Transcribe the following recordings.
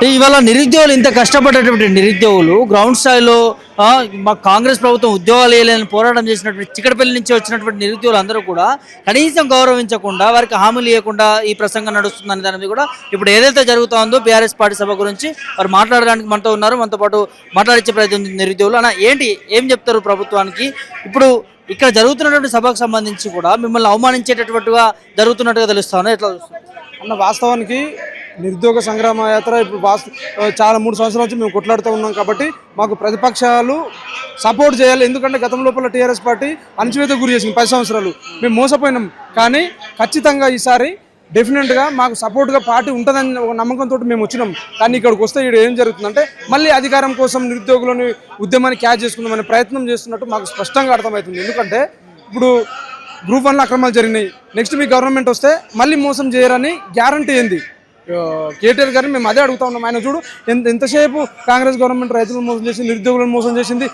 ఇవాళ నిరుద్యోగులు ఇంత కష్టపడేటువంటి నిరుద్యోగులు గ్రౌండ్ స్థాయిలో మా కాంగ్రెస్ ప్రభుత్వం ఉద్యోగాలు వేయాలని పోరాటం చేసినటువంటి చిక్కడపల్లి నుంచి వచ్చినటువంటి నిరుద్యోగులు అందరూ కూడా కనీసం గౌరవించకుండా వారికి హామీలు ఇవ్వకుండా ఈ ప్రసంగం నడుస్తుందని దాని మీద కూడా ఇప్పుడు ఏదైతే జరుగుతుందో బీఆర్ఎస్ పార్టీ సభ గురించి వారు మాట్లాడడానికి మనతో ఉన్నారు. మనతో పాటు మాట్లాడించే ప్రయత్నం నిరుద్యోగులు అన్న ఏంటి ఏం చెప్తారు ప్రభుత్వానికి? ఇప్పుడు ఇక్కడ జరుగుతున్నటువంటి సభకు సంబంధించి కూడా మిమ్మల్ని అవమానించేటటువంటిగా జరుగుతున్నట్టుగా తెలుస్తాను. ఎట్లా అన్న వాస్తవానికి నిరుద్యోగ సంగ్రామ యాత్ర ఇప్పుడు చాలా 3 సంవత్సరాల నుంచి మేము కొట్లాడుతూ ఉన్నాం కాబట్టి మాకు ప్రతిపక్షాలు సపోర్ట్ చేయాలి. ఎందుకంటే గతం లోపల టీఆర్ఎస్ పార్టీ అణచివేతకు గురి చేసింది 10 సంవత్సరాలు. మేము మోసపోయినాం. కానీ ఖచ్చితంగా ఈసారి డెఫినెట్గా మాకు సపోర్ట్గా పార్టీ ఉంటుందని ఒక నమ్మకంతో మేము వచ్చినాం. కానీ ఇక్కడికి వస్తే ఇక్కడ ఏం జరుగుతుందంటే మళ్ళీ అధికారం కోసం నిరుద్యోగులని ఉద్యమాన్ని క్యాచ్ చేసుకుందామనే ప్రయత్నం చేస్తున్నట్టు మాకు స్పష్టంగా అర్థమవుతుంది. ఎందుకంటే ఇప్పుడు గ్రూప్ 1లో అక్రమాలు జరిగినాయి. నెక్స్ట్ మీ గవర్నమెంట్ వస్తే మళ్ళీ మోసం చేయరని గ్యారంటీ ఏంది? కేటీఆర్ గారిని మేము అదే అడుగుతా ఉన్నాం. ఆయన చూడు ఎంతసేపు కాంగ్రెస్ గవర్నమెంట్ రైతులను మోసం చేసింది, నిరుద్యోగులను మోసం చేసింది,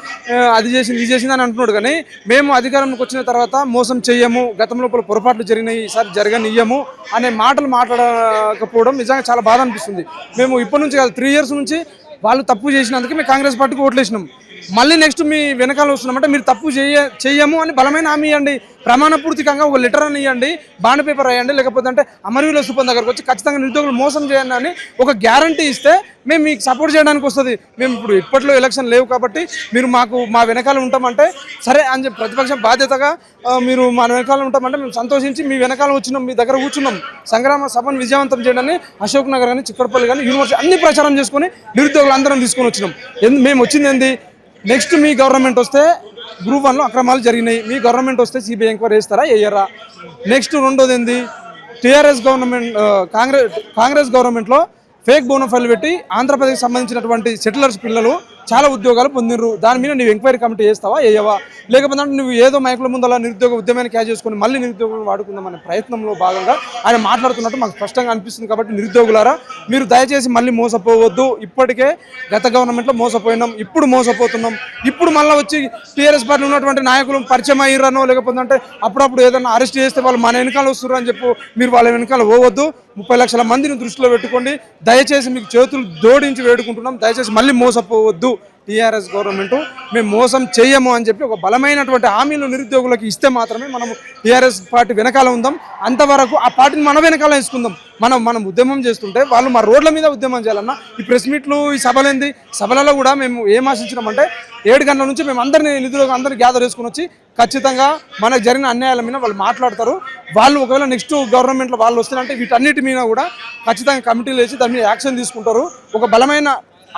అది చేసింది ఇది చేసింది అని అంటున్నాడు. కానీ మేము అధికారంలోకి వచ్చిన తర్వాత మోసం చెయ్యము, గతంలో పొరపాట్లు జరిగినాయి, ఈసారి జరగనియ్యము అనే మాటలు మాట్లాడకపోవడం నిజంగా చాలా బాధ అనిపిస్తుంది. మేము ఇప్పటి నుంచి కాదు 3 years నుంచి వాళ్ళు తప్పు చేసినందుకు మేము కాంగ్రెస్ పార్టీకి ఓట్లేసినాం. మళ్ళీ నెక్స్ట్ మీ వెనకాల వస్తున్నామంటే మీరు తప్పు చెయ్యము అని బలమైన హామీ ఇవ్వండి. ప్రమాణపూర్తికంగా ఒక లెటర్ అని ఇవ్వండి, బాండ్ పేపర్ అయ్యండి, లేకపోతే అంటే అమరవీరుల స్థూపం దగ్గరకు వచ్చి ఖచ్చితంగా నిరుద్యోగులు మోసం చేయండి అని ఒక గ్యారంటీ ఇస్తే మేము మీకు సపోర్ట్ చేయడానికి వస్తుంది. మేము ఇప్పుడు ఇప్పట్లో ఎలక్షన్ లేవు కాబట్టి మీరు మా వెనకాల ఉంటామంటే సరే అని చెప్పి ప్రతిపక్షం బాధ్యతగా మీరు మా వెనకాల ఉంటామంటే మేము సంతోషించి మీ వెనకాల వచ్చినాం, మీ దగ్గర కూర్చున్నాం. సంగ్రామ సభను విజయవంతం చేయడాన్ని అశోక్ నగర్ కానీ చిక్కడపల్లి కానీ యూనివర్సిటీ అన్ని ప్రచారం చేసుకొని నిరుద్యోగులు అందరం తీసుకొని వచ్చినాం. మేము వచ్చింది ఏంది? నెక్స్ట్ మీ గవర్నమెంట్ వస్తే గ్రూప్ 1లో అక్రమాలు జరిగినాయి, మీ గవర్నమెంట్ వస్తే సిబిఐ ఎంక్వైరీ చేస్తారా వేయరా? నెక్స్ట్ రెండోది ఏంది? టీఆర్ఎస్ గవర్నమెంట్ కాంగ్రెస్ గవర్నమెంట్లో ఫేక్ బోనోఫైల్ పెట్టి ఆంధ్రప్రదేశ్కి సంబంధించినటువంటి సెటిలర్స్ పిల్లలు చాలా ఉద్యోగాలు పొందిర్రు. దాని మీద నువ్వు ఎంక్వైరీ కమిటీ చేస్తావా వేయవా? లేకపోతే నువ్వు ఏదో మైకుల ముందు అలా నిరుద్యోగ ఉద్యమాన్ని క్యాచ్ చేసుకొని మళ్ళీ నిరుద్యోగులను వాడుకుందామనే ప్రయత్నంలో భాగంగా ఆయన మాట్లాడుతున్నట్టు మాకు స్పష్టంగా అనిపిస్తుంది. కాబట్టి నిరుద్యోగులారా మీరు దయచేసి మళ్ళీ మోసపోవద్దు. ఇప్పటికే గత గవర్నమెంట్లో మోసపోయినాం, ఇప్పుడు మోసపోతున్నాం. ఇప్పుడు మళ్ళీ వచ్చి టీఆర్ఎస్ పార్టీ ఉన్నటువంటి నాయకులు పరిచయం అయ్యారనో లేకపోతే అంటే అప్పుడప్పుడు ఏదైనా అరెస్ట్ చేస్తే వాళ్ళు మన వెనకాల వస్తున్నారు అని చెప్పి మీరు వాళ్ళ వెనకాల పోవద్దు. 30 లక్షల మందిని దృష్టిలో పెట్టుకోండి. దయచేసి మీకు చేతులు జోడించి వేడుకుంటున్నాం, దయచేసి మళ్ళీ మోసపోవద్దు. టీఆర్ఎస్ గవర్నమెంట్ మేము మోసం చేయము అని చెప్పి ఒక బలమైనటువంటి హామీలు నిరుద్యోగులకు ఇస్తే మాత్రమే మనము టీఆర్ఎస్ పార్టీ వెనకాల ఉందాం. అంతవరకు ఆ పార్టీని మన వెనకాల వేసుకుందాం. మనం ఉద్యమం చేస్తుంటే వాళ్ళు మా రోడ్ల మీద ఉద్యమం చేయాలన్నా ఈ ప్రెస్ మీట్లు, ఈ సభలేంది? సభలలో కూడా మేము ఏం ఆశించినామంటే 7 గంటల నుంచి మేము అందరినీ నిధులకు అందరినీ గ్యాదర్ చేసుకుని వచ్చి ఖచ్చితంగా మనకు జరిగిన అన్యాయాల మీద వాళ్ళు మాట్లాడతారు. వాళ్ళు ఒకవేళ నెక్స్ట్ గవర్నమెంట్లో వాళ్ళు వస్తారంటే వీటన్నిటి మీద కూడా ఖచ్చితంగా కమిటీలు వేసి దాని మీద యాక్షన్ తీసుకుంటారు. ఒక బలమైన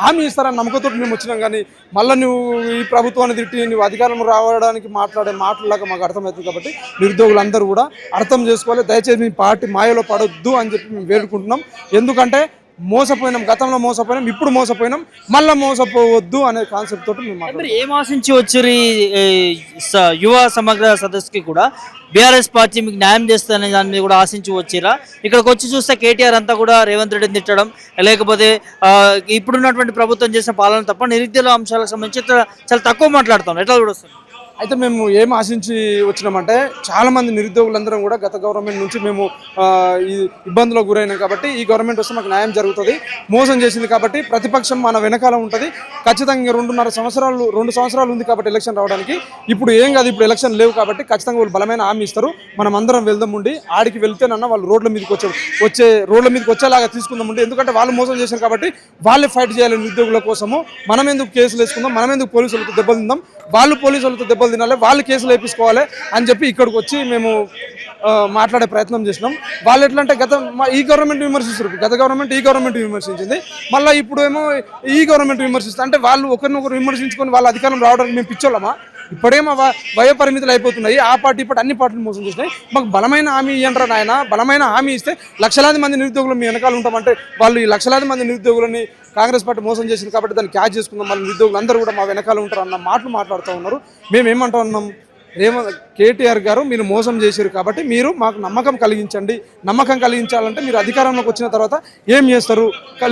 హామీ ఇస్తారని నమ్మకంతో మేము వచ్చినాం. కానీ మళ్ళీ నువ్వు ఈ ప్రభుత్వాన్ని తిట్టి నువ్వు అధికారం రావడానికి మాట్లాడే మాటలాగా మాకు అర్థమవుతుంది. కాబట్టి నిరుద్యోగులందరూ కూడా అర్థం చేసుకోవాలి. దయచేసి మీ పార్టీ మాయలో పడొద్దు అని చెప్పి మేము వేడుకుంటున్నాం. ఎందుకంటే మోసపోయినాం, గతంలో మోసపోయినాం, ఇప్పుడు మోసపోయినాం, మళ్ళీ మోసపోవద్దు అనే కాన్సెప్ట్ తోటి మేము ఏం ఆశించి వచ్చారు? యువ సమగ్ర సదస్సుకి కూడా బీఆర్ఎస్ పార్టీ మీకు న్యాయం చేస్తారనే దాని మీద కూడా ఆశించి వచ్చిరా? ఇక్కడికి వచ్చి చూస్తే కేటీఆర్ అంతా కూడా రేవంత్ రెడ్డిని తిట్టడం, లేకపోతే ఇప్పుడున్నటువంటి ప్రభుత్వం చేసిన పాలన తప్ప నిరుద్యోగ అంశాలకు సంబంధించి చాలా తక్కువ మాట్లాడతాం. ఎట్లా కూడా వస్తుంది? అయితే మేము ఏం ఆశించి వచ్చినామంటే చాలామంది నిరుద్యోగులందరం కూడా గత గవర్నమెంట్ నుంచి మేము ఈ ఇబ్బందులకు గురైనాం. కాబట్టి ఈ గవర్నమెంట్ వస్తే మాకు న్యాయం జరుగుతుంది. మోసం చేసింది కాబట్టి ప్రతిపక్షం మన వెనకాల ఉంటుంది. ఖచ్చితంగా 2.5 సంవత్సరాలు ఉంది కాబట్టి ఎలక్షన్ రావడానికి. ఇప్పుడు ఏం కాదు, ఇప్పుడు ఎలక్షన్ లేవు కాబట్టి ఖచ్చితంగా వాళ్ళు బలమైన హామీ ఇస్తారు. మనం అందరం వెళ్దాం ఉండి ఆడికి వెళ్తేనన్నా వాళ్ళు రోడ్ల మీదకి వచ్చేలాగా తీసుకుందాం ఉండి. ఎందుకంటే వాళ్ళు మోసం చేశారు కాబట్టి వాళ్ళే ఫైట్ చేయాలి నిరుద్యోగుల కోసము. మనం ఎందుకు కేసులు వేసుకుందాం, మనం ఎందుకు పోలీసులతో దెబ్బలు తిందాం, వాళ్ళు పోలీసులతో దెబ్బలు తినాలి, వాళ్ళు కేసులు వేయించుకోవాలి అని చెప్పి ఇక్కడికి వచ్చి మేము మాట్లాడే ప్రయత్నం చేసినాం. వాళ్ళు ఎట్లా అంటే ఈ గవర్నమెంట్ విమర్శిస్తారు, గత గవర్నమెంట్ ఈ గవర్నమెంట్ విమర్శించింది, మళ్ళీ ఇప్పుడు ఏమో ఈ గవర్నమెంట్ విమర్శిస్తుంది. అంటే వాళ్ళు ఒకరినొకరు విమర్శించుకొని వాళ్ళ అధికారం రావడానికి మేము పిచ్చోళ్ళమా? ఇప్పుడేమో వయో పరిమితులు అయిపోతున్నాయి. ఆ పార్టీ ఇప్పుడు అన్ని పార్టీలు మోసం చేసినాయి. మాకు బలమైన హామీ ఇవ్వండి నాయన. బలమైన హామీ ఇస్తే లక్షలాది మంది నిరుద్యోగులు మీ వెనకాల ఉంటామంటే వాళ్ళు ఈ లక్షలాది మంది నిరుద్యోగులని కాంగ్రెస్ పార్టీ మోసం చేసింది కాబట్టి దాన్ని క్యాచ్ చేసుకుందాం, మళ్ళీ నిరుద్యోగులు అందరూ కూడా మా వెనకాల ఉంటారు అన్న మాటలు మాట్లాడుతూ ఉన్నారు. మేము ఏమంటా ఉన్నాం? కేటీఆర్ గారు మీరు మోసం చేశారు కాబట్టి మీరు మాకు నమ్మకం కలిగించండి. నమ్మకం కలిగించాలంటే మీరు అధికారంలోకి వచ్చిన తర్వాత ఏం చేస్తారు,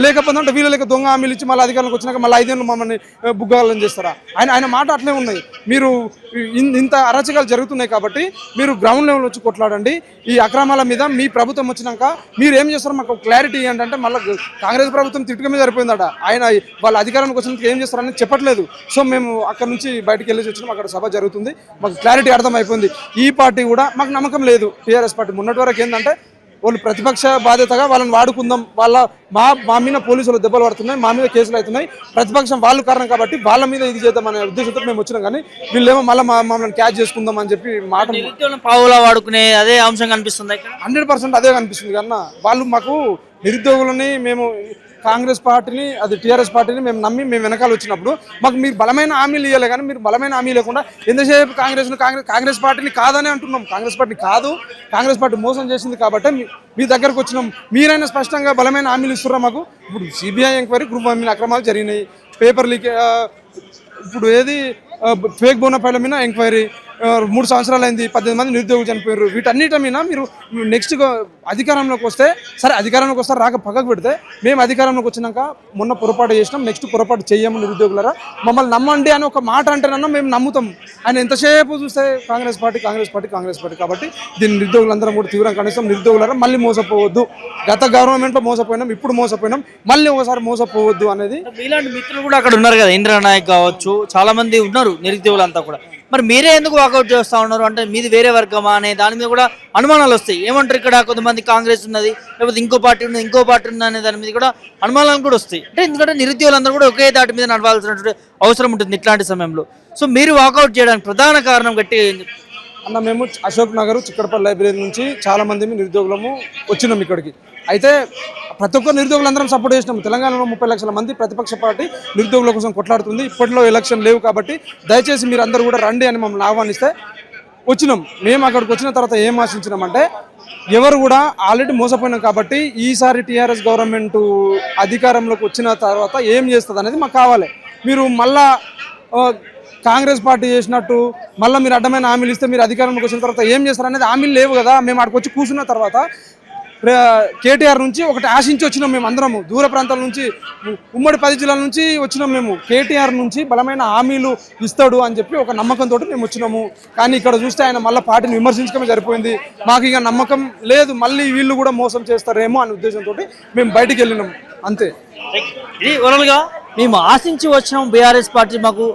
లేకపోతే అంటే వీళ్ళ లేక దొంగ హామీలు ఇచ్చి మళ్ళీ అధికారంలోకి వచ్చినాక మళ్ళీ 5 ఏళ్ళు మమ్మల్ని బుగ్గాలని చేస్తారా? ఆయన మాట అట్లే ఉన్నాయి. మీరు ఇంత అరాచకాలు జరుగుతున్నాయి కాబట్టి మీరు గ్రౌండ్ లెవెల్ వచ్చి కొట్లాడండి. ఈ అక్రమాల మీద మీ ప్రభుత్వం వచ్చినాక మీరు ఏం చేస్తారో మాకు క్లారిటీ ఏంటంటే మళ్ళీ కాంగ్రెస్ ప్రభుత్వం తిట్టుక మీద సరిపోయిందట. ఆయన వాళ్ళ అధికారానికి వచ్చినందుకు ఏం చేస్తారని చెప్పట్లేదు. సో మేము అక్కడ నుంచి బయటకు వెళ్ళేసి వచ్చినాం. అక్కడ సభ జరుగుతుంది, మాకు క్లారిటీ అర్థమైపోయింది. ఈ పార్టీ కూడా మాకు నమ్మకం లేదు. టీఆర్ఎస్ పార్టీ మొన్నటి వరకు ఏంటంటే వాళ్ళు ప్రతిపక్ష బాధ్యతగా వాళ్ళని వాడుకుందాం, మా మీద పోలీసులు దెబ్బలు పడుతున్నాయి, మా మీద కేసులు అవుతున్నాయి, ప్రతిపక్షం వాళ్ళు కారణం కాబట్టి వాళ్ళ మీద ఇది చేద్దాం అనే ఉద్దేశంతో మేము వచ్చినాం. కానీ వీళ్ళేమో మళ్ళీ మమ్మల్ని క్యాచ్ చేసుకుందాం అని చెప్పి మాట పావులా వాడుకునే అదే అంశం కనిపిస్తుంది. 100% అదే కనిపిస్తుంది. కన్నా వాళ్ళు మాకు నిరుద్యోగులని మేము కాంగ్రెస్ పార్టీని అది టీఆర్ఎస్ పార్టీని మేము నమ్మి మేము వెనకాల వచ్చినప్పుడు మాకు మీరు బలమైన హామీలు ఇవ్వాలి. కానీ మీరు బలమైన హామీ లేకుండా ఎంతసేపు కాంగ్రెస్ పార్టీని కాదని అంటున్నాం. కాంగ్రెస్ పార్టీ కాదు, కాంగ్రెస్ పార్టీ మోసం చేసింది కాబట్టి మీ దగ్గరకు వచ్చినాం. మీరైనా స్పష్టంగా బలమైన హామీలు ఇస్తున్నారా మాకు? ఇప్పుడు సిబిఐ ఎంక్వైరీ, గ్రూప్ 1 అక్రమాలు జరిగినాయి, పేపర్ లీక్, ఇప్పుడు ఏది ఫేక్ బోనఫైడ్ల మీద ఎంక్వైరీ, 3 సంవత్సరాలు అయింది, 18 మంది నిరుద్యోగులు చనిపోయారు. వీటన్నిటి మీద మీరు నెక్స్ట్ అధికారంలోకి వస్తే సరే, అధికారంలోకి వస్తారు రాక పక్కకు పెడితే మేము అధికారంలోకి వచ్చినాక మొన్న పొరపాటు చేసినాం, నెక్స్ట్ పొరపాటు చేయము నిరుద్యోగులరా, మమ్మల్ని నమ్మండి అని ఒక మాట అంటేనన్నా మేము నమ్ముతాం. ఆయన ఎంతసేపు చూస్తే కాంగ్రెస్ పార్టీ కాబట్టి దీన్ని నిరుద్యోగులందరం కూడా తీవ్రంగా ఖండిస్తాం. నిరుద్యోగులరా మళ్ళీ మోసపోవద్దు. గత గవర్నమెంట్లో మోసపోయినాం, ఇప్పుడు మోసపోయినాం, మళ్ళీ ఒకసారి మోసపోవద్దు అనేది. మీలాంటి మిత్రులు కూడా అక్కడ ఉన్నారు కదా, ఇంద్ర నాయక్ కావచ్చు, చాలా మంది ఉన్నారు నిరుద్యోగులంతా కూడా. మరి మీరే ఎందుకు వాకౌట్ చేస్తూ ఉన్నారు అంటే మీది వేరే వర్గమా అనే దాని మీద కూడా అనుమానాలు వస్తాయి. ఏమంటారు, ఇక్కడ కొంతమంది కాంగ్రెస్ ఉన్నది, లేకపోతే ఇంకో పార్టీ ఉంది అనే దాని మీద కూడా అనుమానాలు కూడా వస్తాయి. అంటే ఎందుకంటే నిరుద్యోగులందరూ కూడా ఒకే దాటి మీద నడవాల్సినటువంటి అవసరం ఉంటుంది ఇట్లాంటి సమయంలో. సో మీరు వాకౌట్ చేయడానికి ప్రధాన కారణం గట్టిగా అన్న, మేము అశోక్ నగర్ చిక్కడపల్లి లైబ్రరీ నుంచి చాలా మంది నిరుద్యోగులము వచ్చినాం ఇక్కడికి. అయితే ప్రతి ఒక్క నిరుద్యోగులందరం సపోర్ట్ చేసినాం. తెలంగాణలో 30 లక్షల మంది ప్రతిపక్ష పార్టీ నిరుద్యోగుల కోసం కొట్లాడుతుంది. ఇప్పట్లో ఎలక్షన్ లేవు కాబట్టి దయచేసి మీరు అందరూ కూడా రండి అని మమ్మల్ని ఆహ్వానిస్తే వచ్చినాం. మేము అక్కడికి వచ్చిన తర్వాత ఏం ఆశించినామంటే ఎవరు కూడా ఆల్రెడీ మోసపోయినాం కాబట్టి ఈసారి టీఆర్ఎస్ గవర్నమెంట్ అధికారంలోకి వచ్చిన తర్వాత ఏం చేస్తుంది అనేది మాకు కావాలి. మీరు మళ్ళా కాంగ్రెస్ పార్టీ చేసినట్టు మళ్ళీ మీరు అడ్డమైన హామీలు ఇస్తే మీరు అధికారంలోకి వచ్చిన తర్వాత ఏం చేస్తారు అనేది హామీలు లేవు కదా. మేము అక్కడికి వచ్చి కూర్చున్న తర్వాత కేటీఆర్ నుంచి ఒకటి ఆశించి వచ్చినాం. మేము అందరము దూర ప్రాంతాల నుంచి, ఉమ్మడి 10 జిల్లాల నుంచి వచ్చినాం. మేము కేటీఆర్ నుంచి బలమైన హామీలు ఇస్తాడు అని చెప్పి ఒక నమ్మకంతో మేము వచ్చినాము. కానీ ఇక్కడ చూస్తే ఆయన మళ్ళీ పార్టీని విమర్శించడమే సరిపోయింది. మాకు ఇక నమ్మకం లేదు, మళ్ళీ వీళ్ళు కూడా మోసం చేస్తారేమో అనే ఉద్దేశంతో మేము బయటికి వెళ్ళినాం అంతే. ఇది ఓవరాల్గా మేము ఆశించి వచ్చినాం. బీఆర్ఎస్ పార్టీ మాకు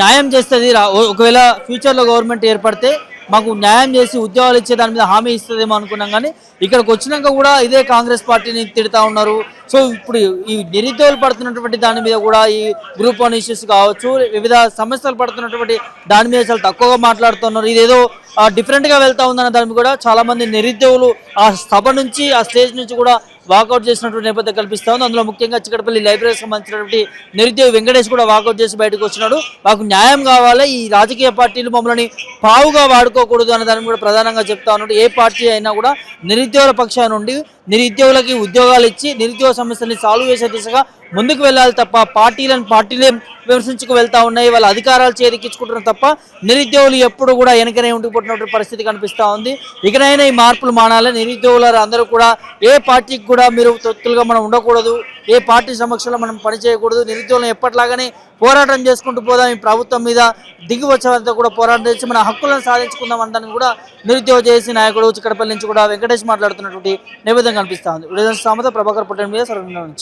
న్యాయం చేస్తుంది, ఒకవేళ ఫ్యూచర్లో గవర్నమెంట్ ఏర్పడితే మాకు న్యాయం చేసి ఉద్యోగాలు ఇచ్చే దాని మీద హామీ ఇస్తుందేమో అనుకున్నాం. కానీ ఇక్కడికి వచ్చినాక కూడా ఇదే కాంగ్రెస్ పార్టీని తిడతా ఉన్నారు. సో ఇప్పుడు ఈ నిరుద్యోగులు పడుతున్నటువంటి దాని మీద కూడా ఈ గ్రూప్ 1 ఇష్యూస్ కావచ్చు, వివిధ సమస్యలు పడుతున్నటువంటి దాని మీద చాలా తక్కువగా మాట్లాడుతున్నారు. ఇదేదో డిఫరెంట్గా వెళ్తా ఉందన్న దాని మీద కూడా చాలా మంది నిరుద్యోగులు ఆ సభ నుంచి, ఆ స్టేజ్ నుంచి కూడా వాకౌట్ చేసినటువంటి నేపథ్యం కల్పిస్తా ఉంది. అందులో ముఖ్యంగా చిక్కడపల్లి లైబ్రరీకి సంబంధించినటువంటి నిరుద్యోగి వెంకటేష్ కూడా వాకౌట్ చేసి బయటకు వచ్చినాడు. మాకు న్యాయం కావాలి, ఈ రాజకీయ పార్టీలు మమ్మల్ని పావుగా వాడుకోకూడదు అనే దాన్ని కూడా ప్రధానంగా చెప్తా ఉన్నాడు. ఏ పార్టీ అయినా కూడా నిరుద్యోగుల పక్షాన నుండి నిరుద్యోగులకి ఉద్యోగాలు ఇచ్చి నిరుద్యోగ సమస్యల్ని సాల్వ్ చేసే దిశగా ముందుకు వెళ్ళాలి తప్ప పార్టీలే విమర్శించుకు వెళ్తా ఉన్నాయి, వాళ్ళ అధికారాలు చేదిక్కించుకుంటున్నారు తప్ప నిరుద్యోగులు ఎప్పుడు కూడా వెనకనే ఉండిపోతున్నటువంటి పరిస్థితి కనిపిస్తూ ఉంది. ఇకనైనా ఈ మార్పులు మానాలి. నిరుద్యోగుల అందరూ కూడా ఏ పార్టీకి కూడా మీరు తొత్తులుగా మనం ఉండకూడదు, ఏ పార్టీ సమక్షంలో మనం పనిచేయకూడదు. నిరుద్యోగులను ఎప్పటిలాగానే పోరాటం చేసుకుంటూ పోదాం, ఈ ప్రభుత్వం మీద దిగి వచ్చేంత కూడా పోరాటం చేసి మన హక్కులను సాధించుకుందాం అంటానికి కూడా నిరుద్యోగ చేసి నాయకుడు చిక్కడపల్లి నుంచి కూడా వెంకటేష్ మాట్లాడుతున్నటువంటి నేపథ్యం కనిపిస్తూ ఉంది. సామత ప్రభాకర్ పట్టణ మీద సరళ నుంచి.